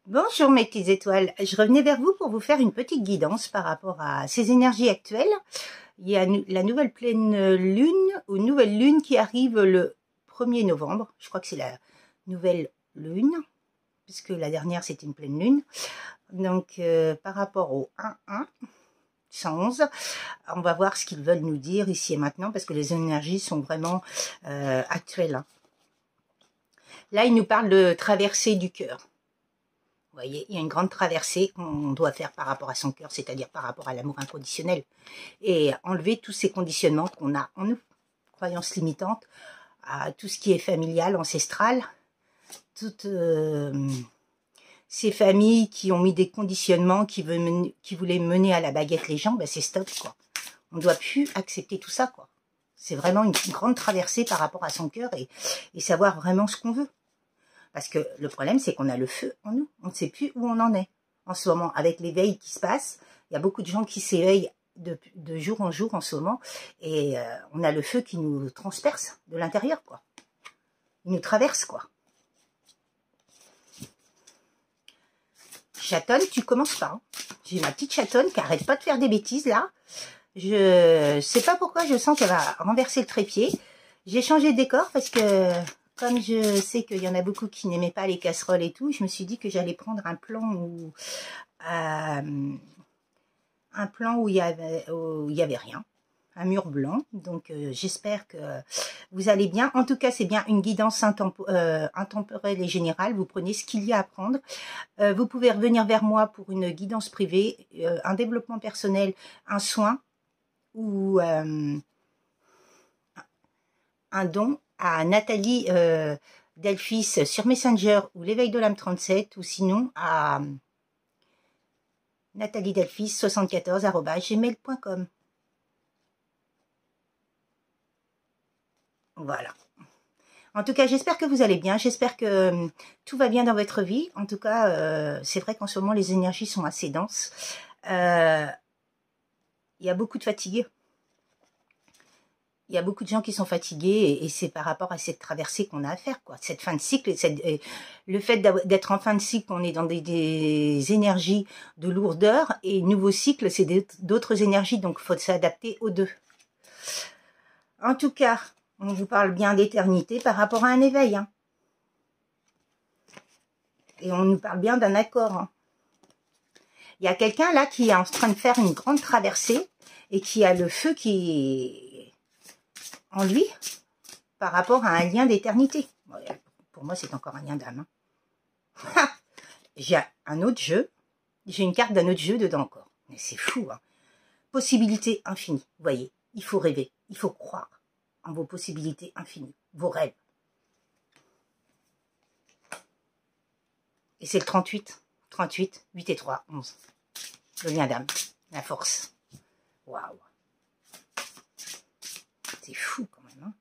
Bonjour mes petites étoiles, je revenais vers vous pour vous faire une petite guidance par rapport à ces énergies actuelles. Il y a la nouvelle pleine lune ou nouvelle lune qui arrive le 1er novembre. Je crois que c'est la nouvelle lune, puisque la dernière c'était une pleine lune. Donc par rapport au 1-1, 111, on va voir ce qu'ils veulent nous dire ici et maintenant, parce que les énergies sont vraiment actuelles. Là, ils nous parlent de traversée du cœur. Vous voyez, il y a une grande traversée qu'on doit faire par rapport à son cœur, c'est-à-dire par rapport à l'amour inconditionnel. Et enlever tous ces conditionnements qu'on a en nous, croyances limitantes, à tout ce qui est familial, ancestral, toutes ces familles qui ont mis des conditionnements, qui voulaient mener à la baguette les gens, ben c'est stop, quoi. On ne doit plus accepter tout ça, quoi. C'est vraiment une grande traversée par rapport à son cœur et savoir vraiment ce qu'on veut. Parce que le problème, c'est qu'on a le feu en nous. On ne sait plus où on en est. En ce moment, avec l'éveil qui se passe, il y a beaucoup de gens qui s'éveillent de jour en jour en ce moment. Et on a le feu qui nous transperce de l'intérieur, quoi. Il nous traverse, quoi. Chatonne, tu commences pas. Hein. J'ai ma petite chatonne qui arrête pas de faire des bêtises, là. Je sais pas pourquoi, je sens qu'elle va renverser le trépied. J'ai changé de décor parce que... Comme je sais qu'il y en a beaucoup qui n'aimaient pas les casseroles et tout, je me suis dit que j'allais prendre un plan où il y avait rien, un mur blanc. Donc j'espère que vous allez bien. En tout cas, c'est bien une guidance intemporelle et générale. Vous prenez ce qu'il y a à prendre. Vous pouvez revenir vers moi pour une guidance privée, un développement personnel, un soin ou un don à Nathalie Delphis sur Messenger ou l'éveil de l'âme 37 ou sinon à nathaliedelphis74@gmail.com. Voilà. En tout cas, j'espère que vous allez bien. J'espère que tout va bien dans votre vie. En tout cas, c'est vrai qu'en ce moment, les énergies sont assez denses. Il y a beaucoup de fatigués. Il y a beaucoup de gens qui sont fatigués et c'est par rapport à cette traversée qu'on a à faire, quoi. Cette fin de cycle, le fait d'être en fin de cycle, on est dans des énergies de lourdeur et nouveau cycle, c'est d'autres énergies, donc il faut s'adapter aux deux. En tout cas, on vous parle bien d'éternité par rapport à un éveil. Hein. Et on nous parle bien d'un accord. Hein. Il y a quelqu'un là qui est en train de faire une grande traversée et qui a le feu qui en lui, par rapport à un lien d'éternité. Pour moi, c'est encore un lien d'âme. Hein. J'ai un autre jeu. J'ai une carte d'un autre jeu dedans encore. Mais c'est fou. Hein. Possibilités infinies. Vous voyez, il faut rêver. Il faut croire en vos possibilités infinies. Vos rêves. Et c'est le 38. 38, 8 et 3, 11. Le lien d'âme. La force. Waouh. C'est fou quand même. Hein.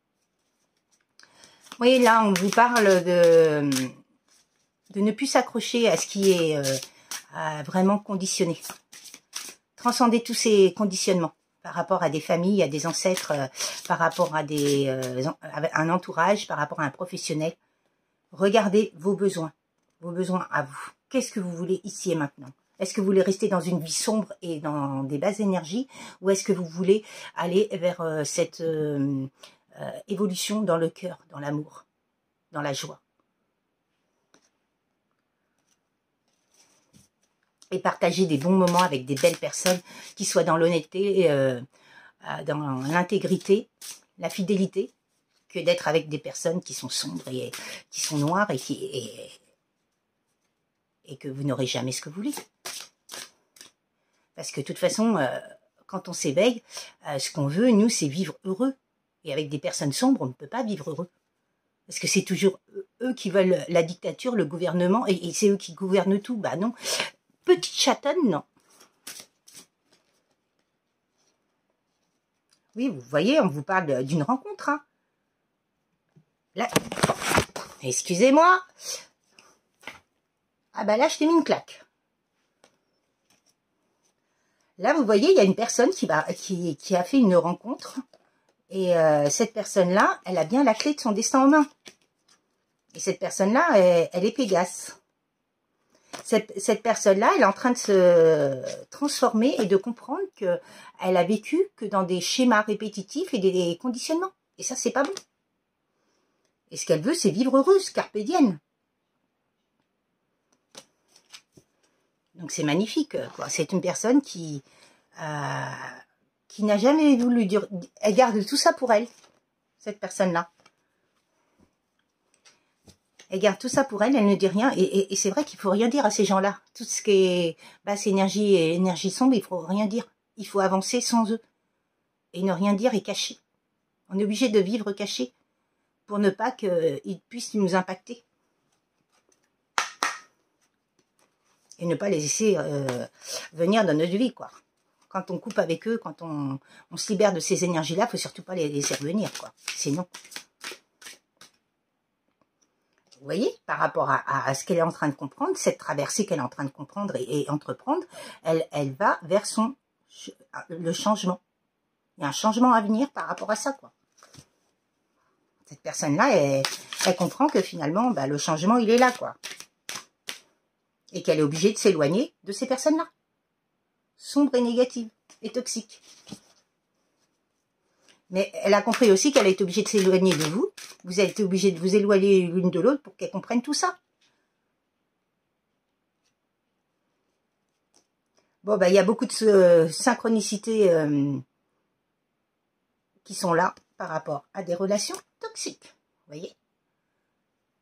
Vous voyez, là, on vous parle de ne plus s'accrocher à ce qui est vraiment conditionné. Transcender tous ces conditionnements par rapport à des familles, à des ancêtres, par rapport à un entourage, par rapport à un professionnel. Regardez vos besoins à vous. Qu'est-ce que vous voulez ici et maintenant? Est-ce que vous voulez rester dans une vie sombre et dans des basses énergies ou est-ce que vous voulez aller vers cette évolution dans le cœur, dans l'amour, dans la joie? Et partager des bons moments avec des belles personnes qui soient dans l'honnêteté, dans l'intégrité, la fidélité, que d'être avec des personnes qui sont sombres et qui sont noires et que vous n'aurez jamais ce que vous voulez. Parce que de toute façon, quand on s'éveille, ce qu'on veut, nous, c'est vivre heureux. Et avec des personnes sombres, on ne peut pas vivre heureux. Parce que c'est toujours eux qui veulent la dictature, le gouvernement, et c'est eux qui gouvernent tout. Bah non. Petite chatonne, non. Oui, vous voyez, on vous parle d'une rencontre. Hein. Là, excusez-moi. Ah bah là, je t'ai mis une claque. Là, vous voyez, il y a une personne qui a fait une rencontre. Et cette personne-là, elle a bien la clé de son destin en main. Et cette personne-là, elle est Pégase. Cette personne-là, elle est en train de se transformer et de comprendre qu'elle a vécu que dans des schémas répétitifs et des conditionnements. Et ça, c'est pas bon. Et ce qu'elle veut, c'est vivre heureuse, carpe diem. Donc c'est magnifique, quoi. C'est une personne qui n'a jamais voulu dire... Elle garde tout ça pour elle, cette personne-là. Elle garde tout ça pour elle, elle ne dit rien. Et c'est vrai qu'il faut rien dire à ces gens-là. Tout ce qui est basse énergie et énergie sombre, il faut rien dire. Il faut avancer sans eux. Et ne rien dire et cacher. On est obligé de vivre caché pour ne pas qu'ils puissent nous impacter. Et ne pas les laisser venir dans notre vie, quoi. Quand on coupe avec eux, quand on se libère de ces énergies-là, il ne faut surtout pas les laisser revenir, quoi. Sinon... Vous voyez, par rapport à ce qu'elle est en train de comprendre, cette traversée qu'elle est en train de comprendre et entreprendre, elle va vers le changement. Il y a un changement à venir par rapport à ça, quoi. Cette personne-là, elle comprend que finalement, le changement, il est là, quoi. Et qu'elle est obligée de s'éloigner de ces personnes-là. Sombres et négatives et toxiques. Mais elle a compris aussi qu'elle est obligée de s'éloigner de vous. Vous êtes obligés de vous éloigner l'une de l'autre pour qu'elle comprenne tout ça. Bon, il y a beaucoup de synchronicités qui sont là par rapport à des relations toxiques. Vous voyez?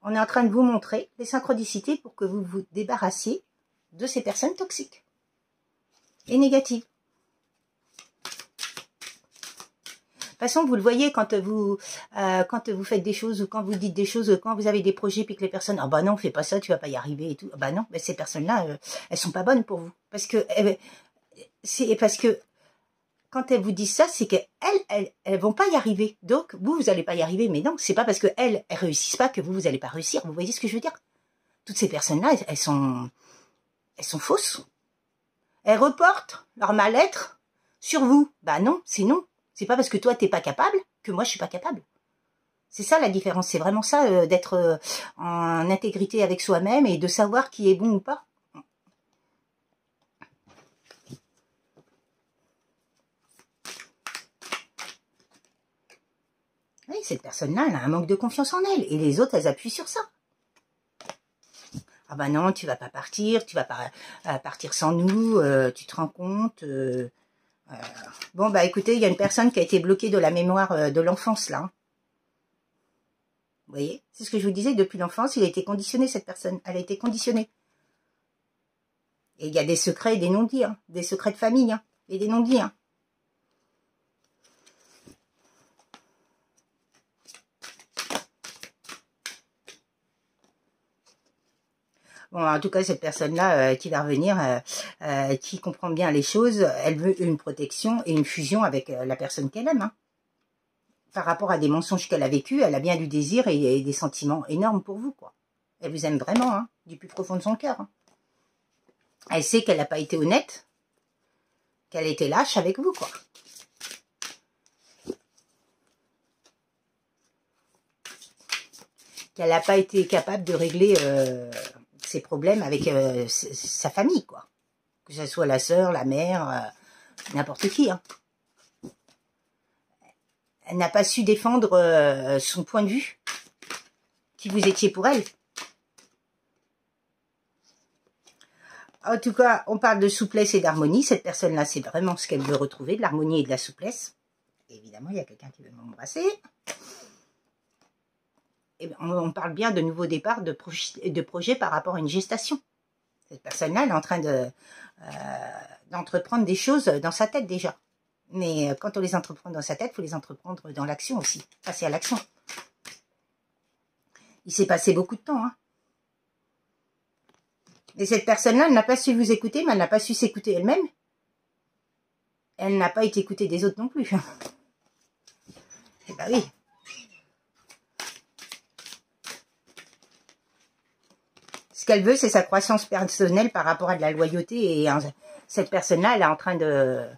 On est en train de vous montrer les synchronicités pour que vous vous débarrassiez de ces personnes toxiques et négatives. De toute façon, vous le voyez quand vous faites des choses ou quand vous dites des choses, quand vous avez des projets puis que les personnes, ah bah non, fais pas ça, tu vas pas y arriver et tout. Ah bah non, mais ces personnes-là, elles sont pas bonnes pour vous. Parce que quand elles vous disent ça, c'est qu'elles vont pas y arriver. Donc, vous allez pas y arriver. Mais non, c'est pas parce qu'elles réussissent pas que vous allez pas réussir. Vous voyez ce que je veux dire? Toutes ces personnes-là, elles sont fausses. Elles reportent leur mal-être sur vous. Bah non, c'est non. C'est pas parce que toi, t'es pas capable que moi, je suis pas capable. C'est ça la différence. C'est vraiment ça, d'être en intégrité avec soi-même et de savoir qui est bon ou pas. Oui, cette personne-là, elle a un manque de confiance en elle. Et les autres, elles appuient sur ça. Ah bah non, tu vas pas partir, tu vas pas partir sans nous, tu te rends compte. Bon, écoutez, il y a une personne qui a été bloquée de la mémoire de l'enfance, là. Vous voyez? C'est ce que je vous disais, depuis l'enfance, il a été conditionné, cette personne. Elle a été conditionnée. Et il y a des secrets et des non-dits, hein, des secrets de famille, hein, et des non-dits, hein. Bon, en tout cas, cette personne-là qui va revenir, qui comprend bien les choses, elle veut une protection et une fusion avec la personne qu'elle aime. Hein. Par rapport à des mensonges qu'elle a vécus, elle a bien du désir et des sentiments énormes pour vous, quoi. Elle vous aime vraiment, hein, du plus profond de son cœur. Hein. Elle sait qu'elle n'a pas été honnête, qu'elle a été lâche avec vous, quoi. Qu'elle n'a pas été capable de régler ses problèmes avec sa famille, quoi. Que ce soit la sœur, la mère, n'importe qui. Hein. Elle n'a pas su défendre son point de vue, qui vous étiez pour elle. En tout cas, on parle de souplesse et d'harmonie. Cette personne-là, c'est vraiment ce qu'elle veut retrouver, de l'harmonie et de la souplesse. Et évidemment, il y a quelqu'un qui veut m'embrasser. Et on parle bien de nouveaux départs, de projets par rapport à une gestation. Cette personne-là, elle est en train d'entreprendre des choses dans sa tête déjà. Mais quand on les entreprend dans sa tête, il faut les entreprendre dans l'action aussi. Passer à l'action. Il s'est passé beaucoup de temps. Hein. Et cette personne-là, elle n'a pas su vous écouter, mais elle n'a pas su s'écouter elle-même. Elle n'a pas été écoutée des autres non plus. Eh ben oui. Ce qu'elle veut, c'est sa croissance personnelle par rapport à de la loyauté. Et cette personne-là, elle est en train de...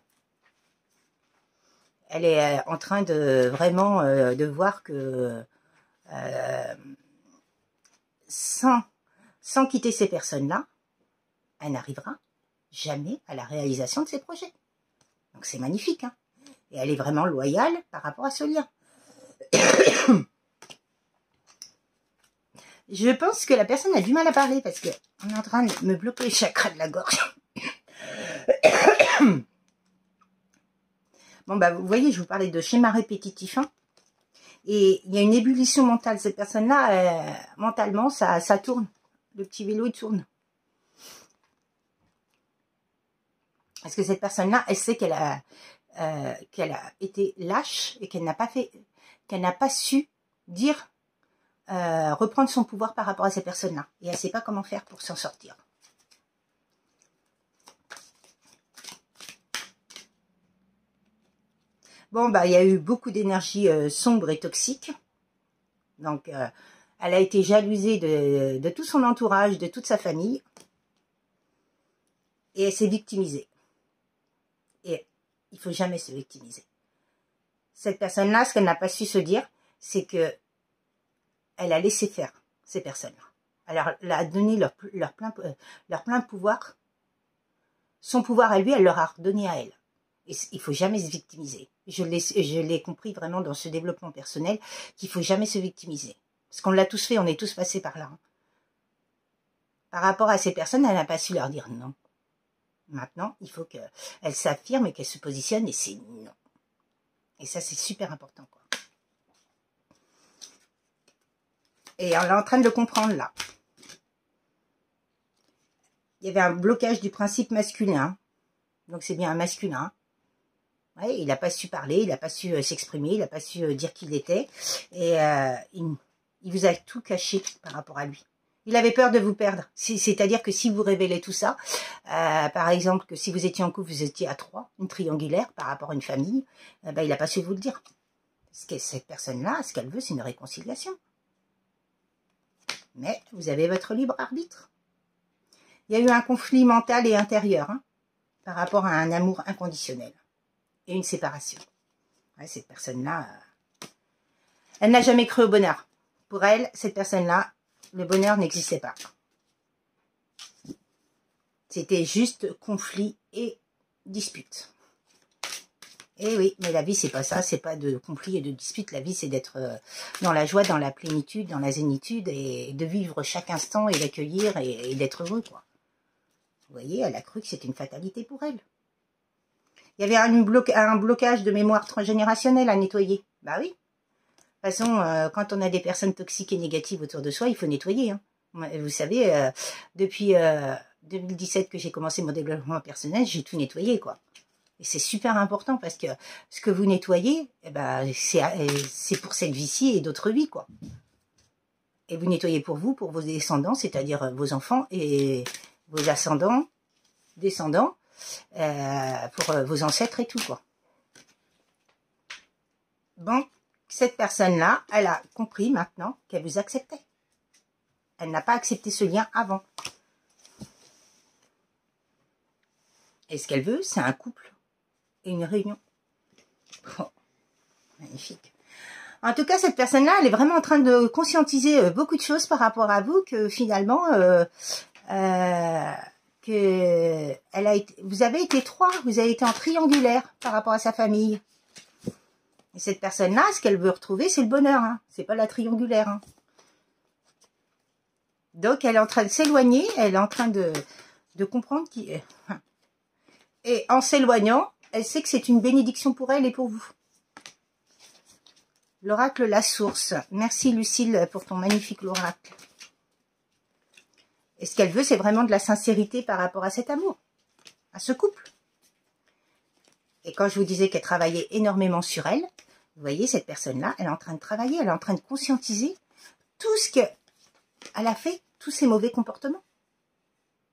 Elle est en train de vraiment de voir que sans quitter ces personnes-là, elle n'arrivera jamais à la réalisation de ses projets. Donc c'est magnifique, hein. Et elle est vraiment loyale par rapport à ce lien. Je pense que la personne a du mal à parler parce qu'on est en train de me bloquer les chakras de la gorge. Bon, bah, vous voyez, je vous parlais de schéma répétitif, hein. Et il y a une ébullition mentale. Cette personne-là, mentalement, ça tourne. Le petit vélo, il tourne. Parce que cette personne-là, elle sait qu'elle a été lâche et qu'elle n'a pas su dire, reprendre son pouvoir par rapport à ces personnes-là. Et elle ne sait pas comment faire pour s'en sortir. Bon, bah, il y a eu beaucoup d'énergie sombre et toxique. Donc, elle a été jalousée de tout son entourage, de toute sa famille. Et elle s'est victimisée. Et il ne faut jamais se victimiser. Cette personne-là, ce qu'elle n'a pas su se dire, c'est que elle a laissé faire ces personnes-là. Elle a donné leur plein pouvoir. Son pouvoir à lui, elle leur a redonné à elle. Et il ne faut jamais se victimiser. Je l'ai compris vraiment dans ce développement personnel qu'il ne faut jamais se victimiser. Parce qu'on l'a tous fait, on est tous passés par là. Hein. Par rapport à ces personnes, elle n'a pas su leur dire non. Maintenant, il faut qu'elle s'affirme et qu'elle se positionne et c'est non. Et ça, c'est super important, quoi. Et elle est en train de le comprendre, là. Il y avait un blocage du principe masculin. Donc, c'est bien un masculin. Ouais, il n'a pas su parler, il n'a pas su s'exprimer, il n'a pas su dire qui il était. Et il vous a tout caché par rapport à lui. Il avait peur de vous perdre. C'est-à-dire que si vous révélez tout ça, par exemple, que si vous étiez en couple, vous étiez à 3, une triangulaire par rapport à une famille, ben, il n'a pas su vous le dire. Parce que cette personne-là, ce qu'elle veut, c'est une réconciliation. Mais vous avez votre libre arbitre. Il y a eu un conflit mental et intérieur, hein, par rapport à un amour inconditionnel et une séparation. Ouais, cette personne-là, elle n'a jamais cru au bonheur. Pour elle, cette personne-là, le bonheur n'existait pas. C'était juste conflit et dispute. Et oui, mais la vie, c'est pas ça. C'est pas de conflit et de dispute. La vie, c'est d'être dans la joie, dans la plénitude, dans la zénitude et de vivre chaque instant et d'accueillir et d'être heureux, quoi. Vous voyez, elle a cru que c'était une fatalité pour elle. Il y avait un blocage de mémoire transgénérationnelle à nettoyer. Bah oui. De toute façon, quand on a des personnes toxiques et négatives autour de soi, il faut nettoyer. Hein. Vous savez, depuis 2017 que j'ai commencé mon développement personnel, j'ai tout nettoyé, quoi. Et c'est super important parce que ce que vous nettoyez, eh ben, c'est pour cette vie-ci et d'autres vies, quoi. Et vous nettoyez pour vous, pour vos descendants, c'est-à-dire vos enfants et vos ascendants, descendants, pour vos ancêtres et tout, quoi. Bon. Cette personne-là, elle a compris maintenant qu'elle vous acceptait. Elle n'a pas accepté ce lien avant. Et ce qu'elle veut, c'est un couple et une réunion. Oh, magnifique. En tout cas, cette personne-là, elle est vraiment en train de conscientiser beaucoup de choses par rapport à vous, que finalement, vous avez été 3, vous avez été en triangulaire par rapport à sa famille. Et cette personne-là, ce qu'elle veut retrouver, c'est le bonheur. Hein. C'est pas la triangulaire. Hein. Donc, elle est en train de s'éloigner. Elle est en train de comprendre qui est. Et en s'éloignant, elle sait que c'est une bénédiction pour elle et pour vous. L'oracle La Source. Merci Lucille pour ton magnifique oracle. Et ce qu'elle veut, c'est vraiment de la sincérité par rapport à cet amour. À ce couple. Et quand je vous disais qu'elle travaillait énormément sur elle, vous voyez, cette personne-là, elle est en train de travailler, elle est en train de conscientiser tout ce qu'elle a fait, tous ses mauvais comportements.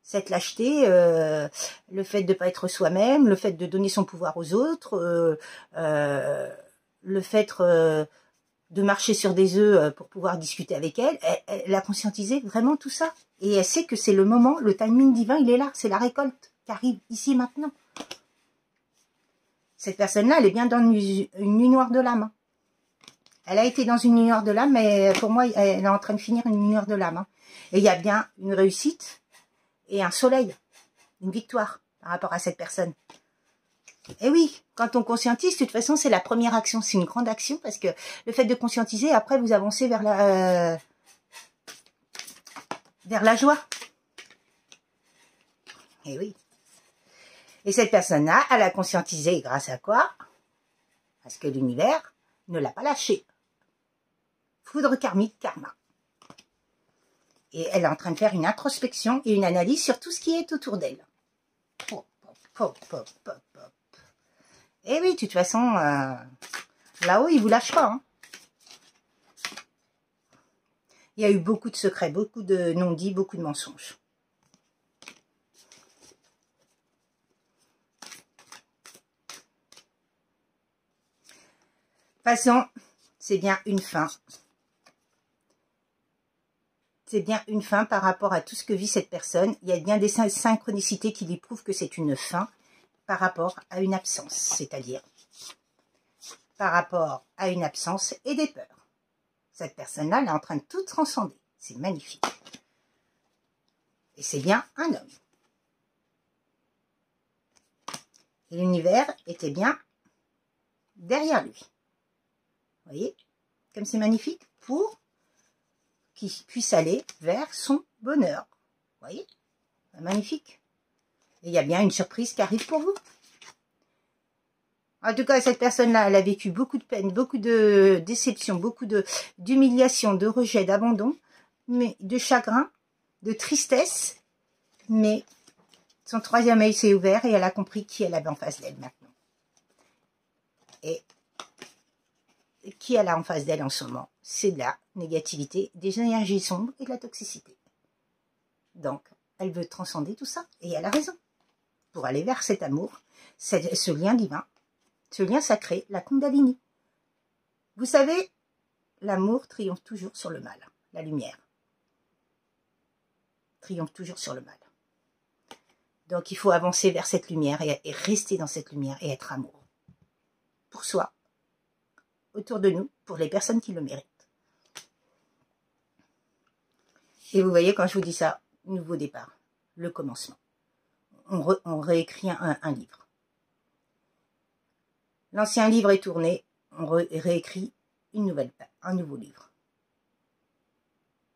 Cette lâcheté, le fait de ne pas être soi-même, le fait de donner son pouvoir aux autres, le fait de marcher sur des œufs pour pouvoir discuter avec elle, elle a conscientisé vraiment tout ça. Et elle sait que c'est le moment, le timing divin, il est là, c'est la récolte qui arrive ici maintenant. Cette personne-là, elle est bien dans une nuit noire de l'âme. Elle a été dans une nuit noire de l'âme, mais pour moi, elle est en train de finir une nuit noire de l'âme. Et il y a bien une réussite et un soleil. une victoire par rapport à cette personne. Et oui, quand on conscientise, de toute façon, c'est la première action, c'est une grande action, parce que le fait de conscientiser, après, vous avancez vers la joie. Et oui. Et cette personne-là, elle a conscientisé grâce à quoi? Parce que l'univers ne l'a pas lâché. Foudre karmique, karma. Et elle est en train de faire une introspection et une analyse sur tout ce qui est autour d'elle. Pop, pop, pop, pop, pop. Et oui, de toute façon, là-haut, il vous lâche pas. Hein. Il y a eu beaucoup de secrets, beaucoup de non-dits, beaucoup de mensonges. De toute façon, c'est bien une fin. C'est bien une fin par rapport à tout ce que vit cette personne. Il y a bien des synchronicités qui lui prouvent que c'est une fin par rapport à une absence, c'est-à-dire par rapport à une absence et des peurs. Cette personne-là, elle est en train de tout transcender. C'est magnifique. Et c'est bien un homme. Et l'univers était bien derrière lui. Vous voyez, comme c'est magnifique, pour qu'il puisse aller vers son bonheur. Vous voyez, magnifique. Et il y a bien une surprise qui arrive pour vous. En tout cas, cette personne-là, elle a vécu beaucoup de peine, beaucoup de déception, beaucoup d'humiliation, de rejet, d'abandon, mais de chagrin, de tristesse. Mais son troisième œil s'est ouvert et elle a compris qui elle avait en face d'elle maintenant. Et qui elle a en face d'elle en ce moment? C'est de la négativité, des énergies sombres et de la toxicité. Donc, elle veut transcender tout ça. Et elle a raison. Pour aller vers cet amour, ce lien divin, ce lien sacré, la Kundalini. Vous savez, l'amour triomphe toujours sur le mal. La lumière triomphe toujours sur le mal. Donc, il faut avancer vers cette lumière et rester dans cette lumière et être amoureux. Pour soi, autour de nous, pour les personnes qui le méritent. Et vous voyez, quand je vous dis ça, nouveau départ, le commencement. On réécrit un livre. L'ancien livre est tourné, on réécrit un nouveau livre.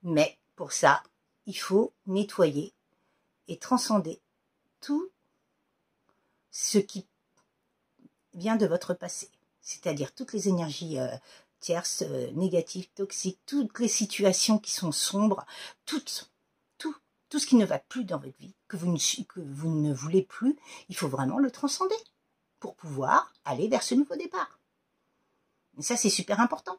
Mais pour ça, il faut nettoyer et transcender tout ce qui vient de votre passé. C'est-à-dire toutes les énergies tierces, négatives, toxiques, toutes les situations qui sont sombres, tout ce qui ne va plus dans votre vie, que vous ne voulez plus, il faut vraiment le transcender pour pouvoir aller vers ce nouveau départ. Et ça, c'est super important.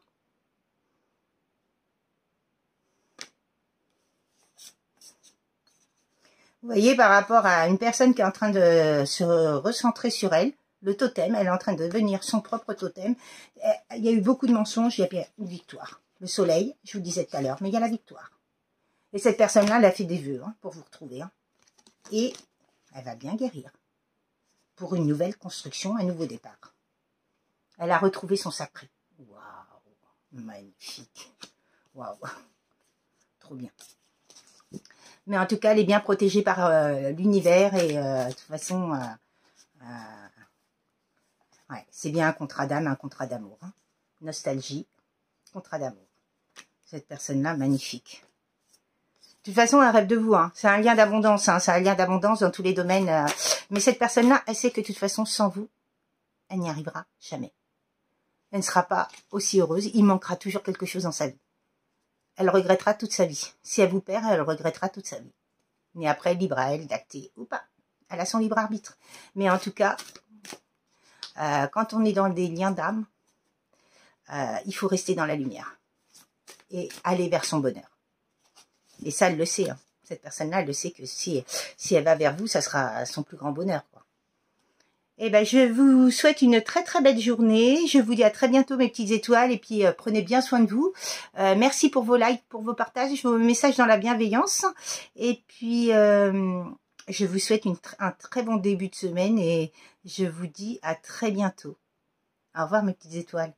Vous voyez, par rapport à une personne qui est en train de se recentrer sur elle, le totem, elle est en train de devenir son propre totem. Il y a eu beaucoup de mensonges, il y a bien une victoire. Le soleil, je vous disais tout à l'heure, mais il y a la victoire. Et cette personne-là, elle a fait des vœux pour vous retrouver. Et elle va bien guérir. Pour une nouvelle construction, un nouveau départ. Elle a retrouvé son sacré. Waouh, magnifique. Waouh, trop bien. Mais en tout cas, elle est bien protégée par l'univers et de toute façon, ouais, c'est bien un contrat d'âme, un contrat d'amour. Nostalgie, contrat d'amour. Cette personne-là, magnifique. De toute façon, elle rêve de vous. C'est un lien d'abondance. C'est un lien d'abondance dans tous les domaines. Mais cette personne-là, elle sait que de toute façon, sans vous, elle n'y arrivera jamais. Elle ne sera pas aussi heureuse. Il manquera toujours quelque chose dans sa vie. Elle regrettera toute sa vie. Si elle vous perd, elle regrettera toute sa vie. Mais après, libre à elle d'acter ou pas. Elle a son libre arbitre. Mais en tout cas, quand on est dans des liens d'âme, il faut rester dans la lumière. Et aller vers son bonheur. Et ça, elle le sait. Cette personne-là, elle le sait que si elle va vers vous, ça sera son plus grand bonheur. Eh ben, je vous souhaite une très très belle journée. Je vous dis à très bientôt mes petites étoiles. Et puis, prenez bien soin de vous. Merci pour vos likes, pour vos partages, vos messages dans la bienveillance. Et puis, je vous souhaite un très bon début de semaine. Et je vous dis à très bientôt. Au revoir mes petites étoiles.